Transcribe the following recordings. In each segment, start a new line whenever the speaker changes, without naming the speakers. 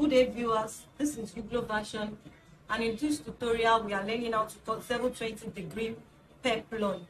Good day viewers, this is Uglo version, and in this tutorial we are learning how to cut 720-degree peplum.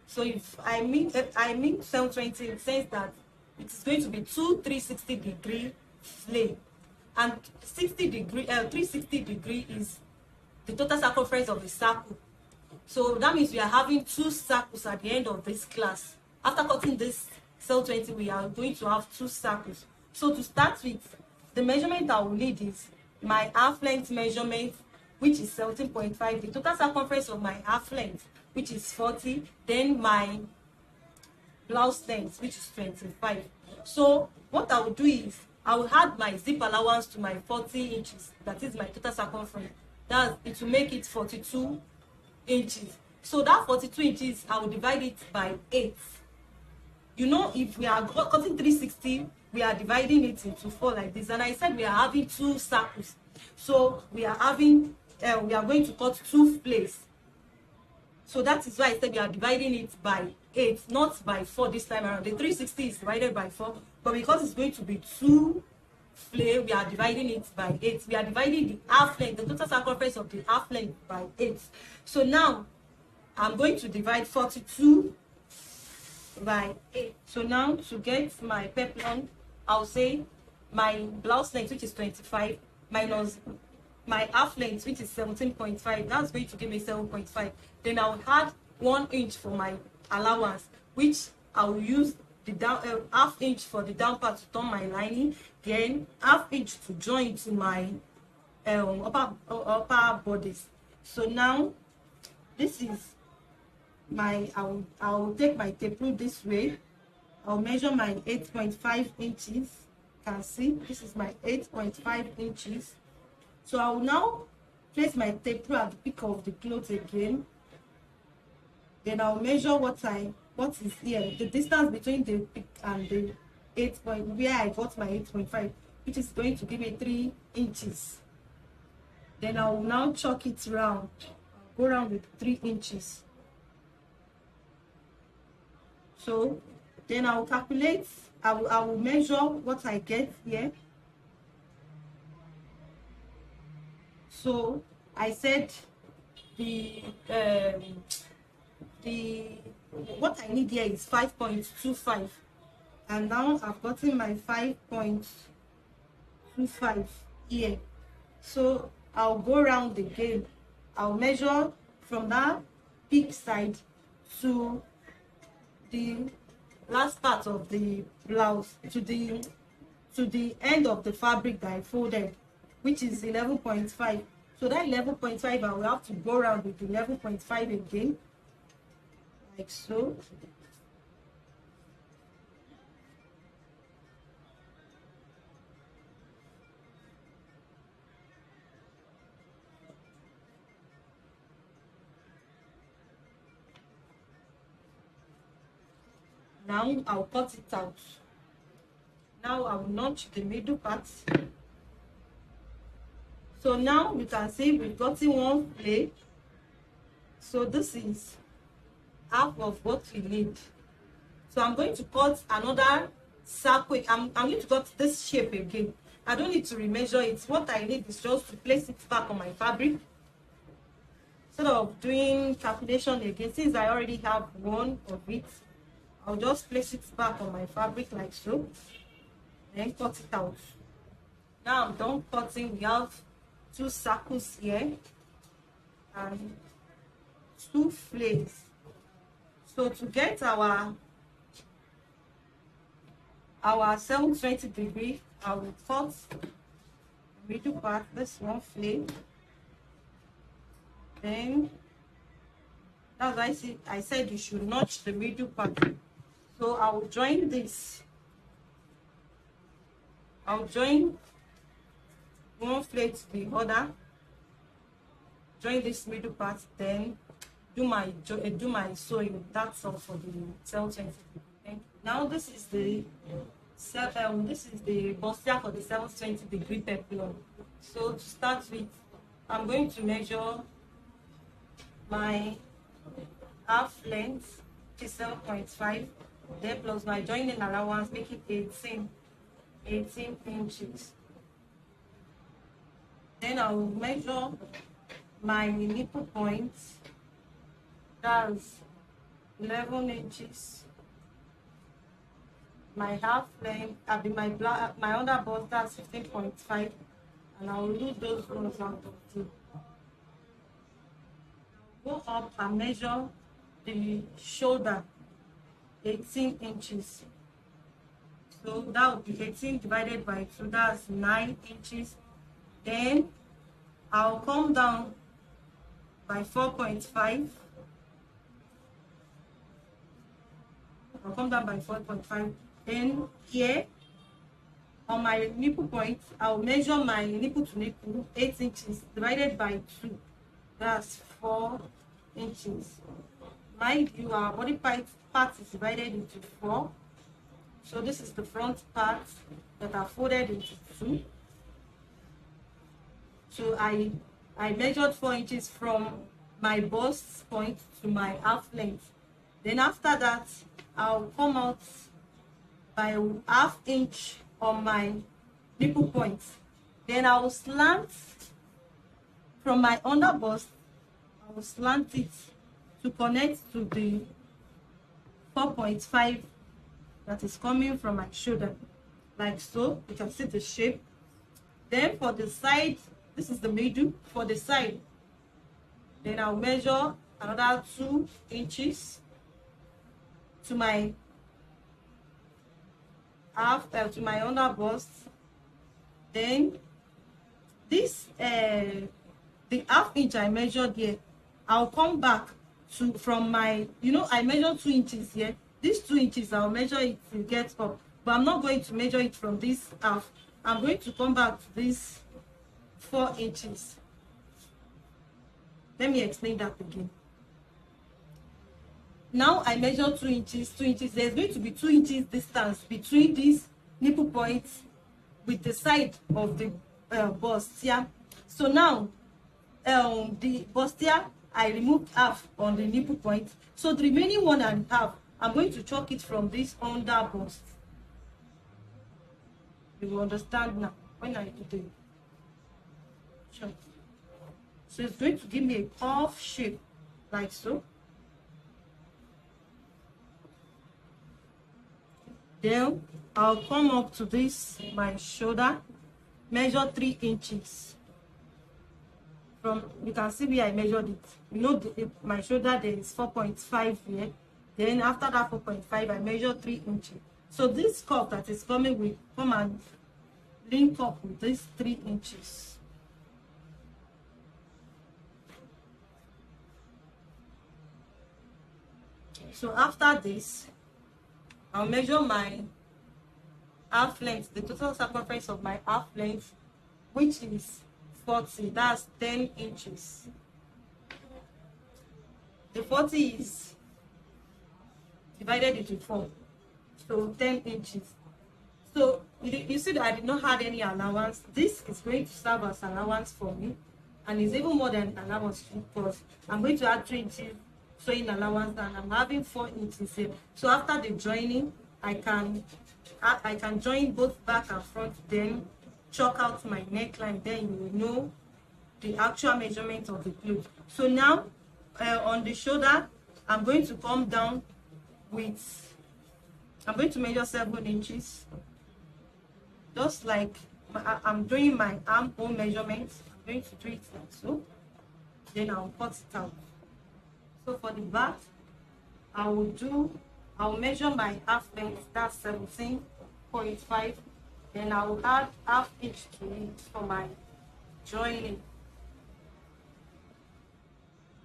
So if I mean 720 in the sense that it is going to be two 360-degree flay, and 360 degree is the total circumference of the circle. So that means we are having two circles at the end of this class. After cutting this 720, we are going to have two circles. So to start with, the measurement I will need is my half length measurement, which is 17.5, the total circumference of my half length, which is 40, then my blouse length, which is 25. So what I will do is I will add my zip allowance to my 40 inches, that is my total circumference. It will make it 42 inches. So that 42 inches, I will divide it by 8. You know, if we are cutting 360, we are dividing it into 4 like this. And I said we are having two circles. So we are going to cut two flays. So that is why I said we are dividing it by 8, not by 4 this time around. The 360 is divided by 4, but because it's going to be two flay, we are dividing it by 8. We are dividing the half length, the total circumference of the half length, by 8. So now I'm going to divide 42 by 8. So now to get my peplum, I'll say my blouse length, which is 25, minus my half length, which is 17.5. That's going to give me 7.5. Then I'll add 1 inch for my allowance, which I will use the down half inch for the down part to turn my lining, then half inch to join to my upper bodice. So now this is my I'll take my tape rule this way. I'll measure my 8.5 inches. You can see this is my 8.5 inches. So I will now place my tape rule at the peak of the cloth again. Then I'll measure what is here, the distance between the peak and the 8 point where I got my 8.5, which is going to give me 3 inches. Then I will now chalk it round. I'll go around with 3 inches. So then I will calculate. I will measure what I get here. So I said what I need here is 5.25, and now I've gotten my 5.25 here. So I'll go around again. I'll measure from that peak side to the last part of the blouse, to the end of the fabric that I folded, which is 11.5. So that 11.5, I will have to go around with 11.5 again, like so. Now I'll cut it out. Now I will notch the middle part. So now you can see we've gotten one flay. So this is half of what we need. So I'm going to cut another circle. I'm going to cut this shape again. I don't need to remeasure it. What I need is just to place it back on my fabric. Instead of doing calculation again, since I already have one of it, I'll just place it back on my fabric like so, then cut it out. Now I'm done cutting. We have two circles here and two flays. So to get our 720 degree, I will cut the middle part, this one flay. Then that's why I said you should notch the middle part. So I will join this. I'll join one flay to the other. Join this middle part, then do my sewing. That's all for the 720 degree. Now this is the bustier for the 720 degree peplum. So to start with, I'm going to measure my half length, which is 7.5, then plus my joining allowance, make it 18 inches. Then I will measure my nipple point. That's 11 inches. My half length, my under bust, that's 15.5, and I will do those ones out of two. Go up and measure the shoulder, 18 inches. So that would be 18 divided by 2, that's 9 inches. Then I'll come down by 4.5. I'll come down by 4.5. Then here on my nipple point, I'll measure my nipple to nipple, 8 inches divided by 2. That's 4 inches. Mind you, our body part is divided into 4. So this is the front part that are folded into 2. So I measured 4 inches from my bust point to my half length. Then after that, I'll come out by ½ inch on my nipple point. Then I will slant from my under bust. I will slant it to connect to the 4.5 that is coming from my shoulder, like so. You can see the shape. Then for the side, this is the middle. For the side, then I'll measure another 2 inches to my to my under bust. Then this the ½ inch I measured here, I'll come back to from my, I measured 2 inches here. These 2 inches I'll measure it to get up, but I'm not going to measure it from this half. I'm going to come back to this 4 inches. Let me explain that again. Now I measure 2 inches, 2 inches. There's going to be 2 inches distance between these nipple points with the side of the bustier. So now the bustier, I removed half on the nipple point. So the remaining 1.5, I'm going to chalk it from this under bust. You will understand now when I do the chalk. So it's going to give me a curved shape, like so. Then I'll come up to this, my shoulder, measure 3 inches. From, you can see where I measured it. My shoulder there is 4.5 here. Then after that 4.5, I measure 3 inches. So this curve that is coming will come and link up with this 3 inches. So after this, I'll measure my half length, the total circumference of my half length, which is 40, that's 10 inches. The 40 is divided into 4, so 10 inches. So you see that I did not have any allowance. This is going to serve as allowance for me, and it's even more than allowance because I'm going to add 3 inches sewing allowance, and I'm having 4 inches here. So after the joining, I can join both back and front, then chalk out my neckline. Then you will know the actual measurement of the cloth. So now on the shoulder, I'm going to come down with, I'm going to measure 7 inches, just like I'm doing my armhole measurement. I'm going to do it like so. Then I'll cut it out. So for the back, I'll measure my half length, that's 17.5. Then I will add ½ inch to it for my joining.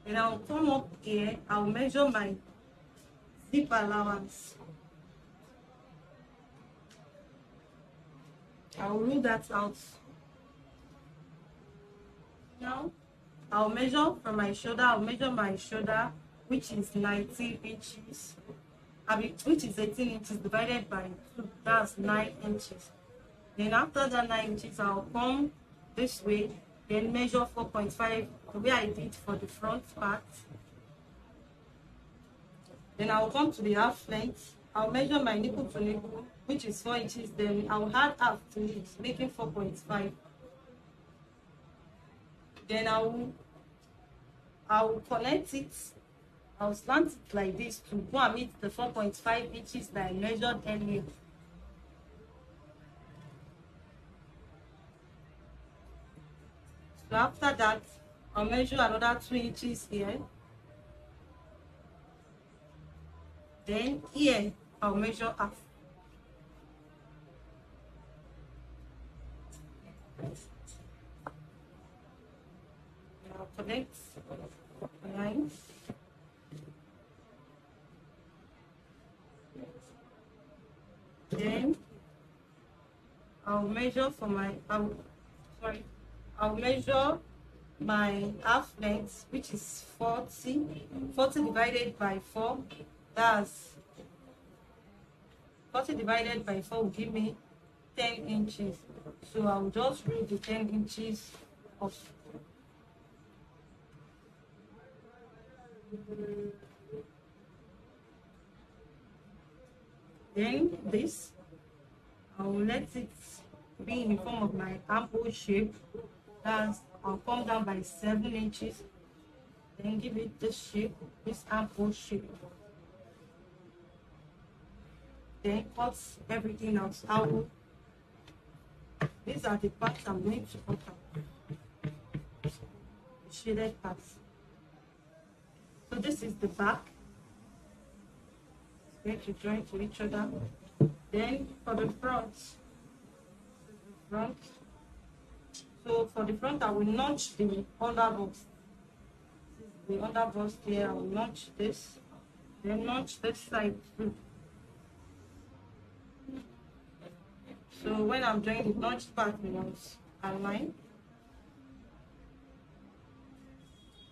Then I'll come up here, I'll measure my zip allowance. I'll rule that out. Now, I'll measure from my shoulder, I'll measure my shoulder, which is 19 inches. Which is 18 inches divided by 2, that's 9 inches. Then after that 9 inches, I'll come this way, then measure 4.5, the way I did for the front part. Then I'll come to the half length. I'll measure my nipple to nipple, which is 4 inches. Then I'll add half to it, making 4.5. Then I will connect it. I'll slant it like this to go and meet the 4.5 inches that I measured earlier. So after that, I'll measure another 2 inches here. Then here, I'll measure half. I'll connect lines. Then I'll measure for my I'll measure my half length, which is 40 divided by 4. That's 40 divided by 4 will give me 10 inches. So I'll just read the 10 inches off. Then this, I'll let it be in the form of my armhole shape. That's, I'll come down by 7 inches. Then give it this shape, this armhole shape. Then cut everything out. These are the parts I'm going to cut out. The shaded parts. So this is the back. It's going to join to each other. Then for the front, so for the front, I will notch the underbust. The underbust here, I will notch this. Then notch this side too. So when I'm doing the notched part, we must align.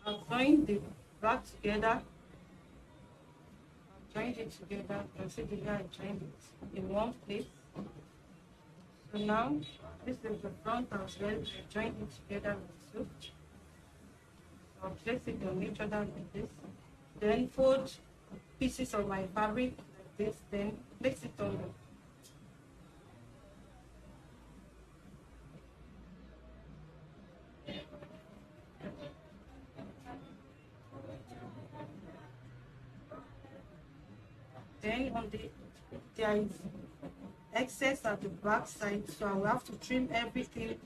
I'll join the back together. I'll join it together. You can see the way I joined it in one place. So now, this is the front as well. I join it together with two. I'll place it on each other like this. Then fold pieces of my fabric like this. Then place it on the then on there is excess at the back side, so I will have to trim everything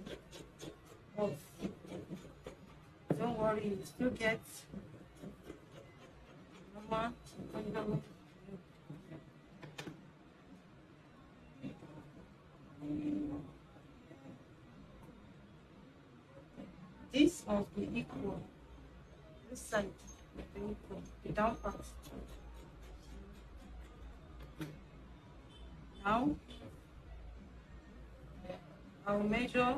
off. Don't worry, you still get this must be equal. This side must be equal, the down part. Now, I'll measure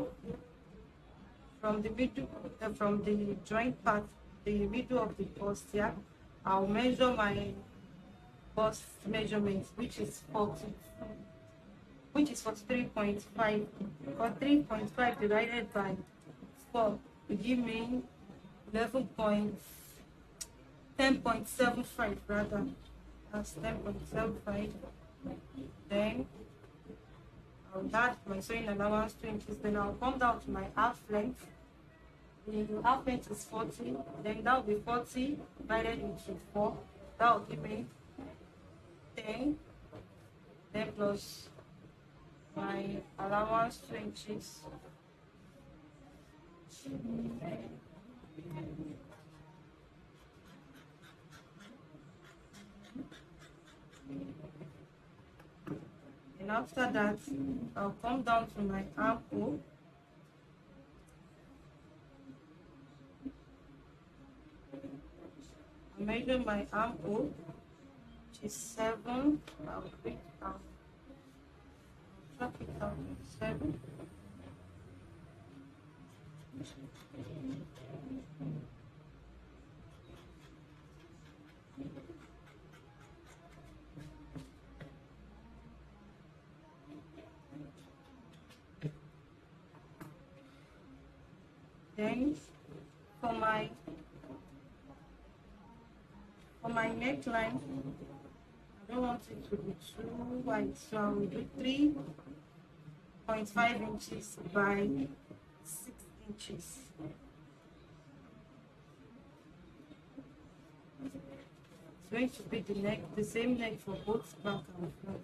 from the middle, from the joint part, the middle of the bust here. I'll measure my bust measurement, which is 43.5. Or 3.5 divided by 4 will give me 10.75 rather. That's 10.75. Then I'll add my sewing allowance 2 inches. Then I'll come down to my half length. The half length is 40. Then that will be 40 divided into 4. That will give me 10. Then plus my allowance 2 inches. And after that, I'll come down to my armhole. I'll measure my armhole, which is 7. I'll put it out. I'll chop it out with 7. Then for my neckline, I don't want it to be too wide, so I will do 3.5 inches by 6 inches. It's going to be the neck, the same neck for both back and front.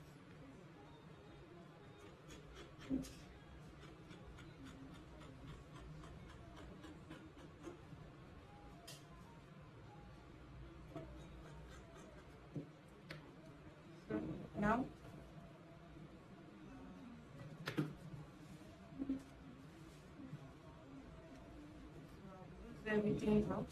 So now everything out.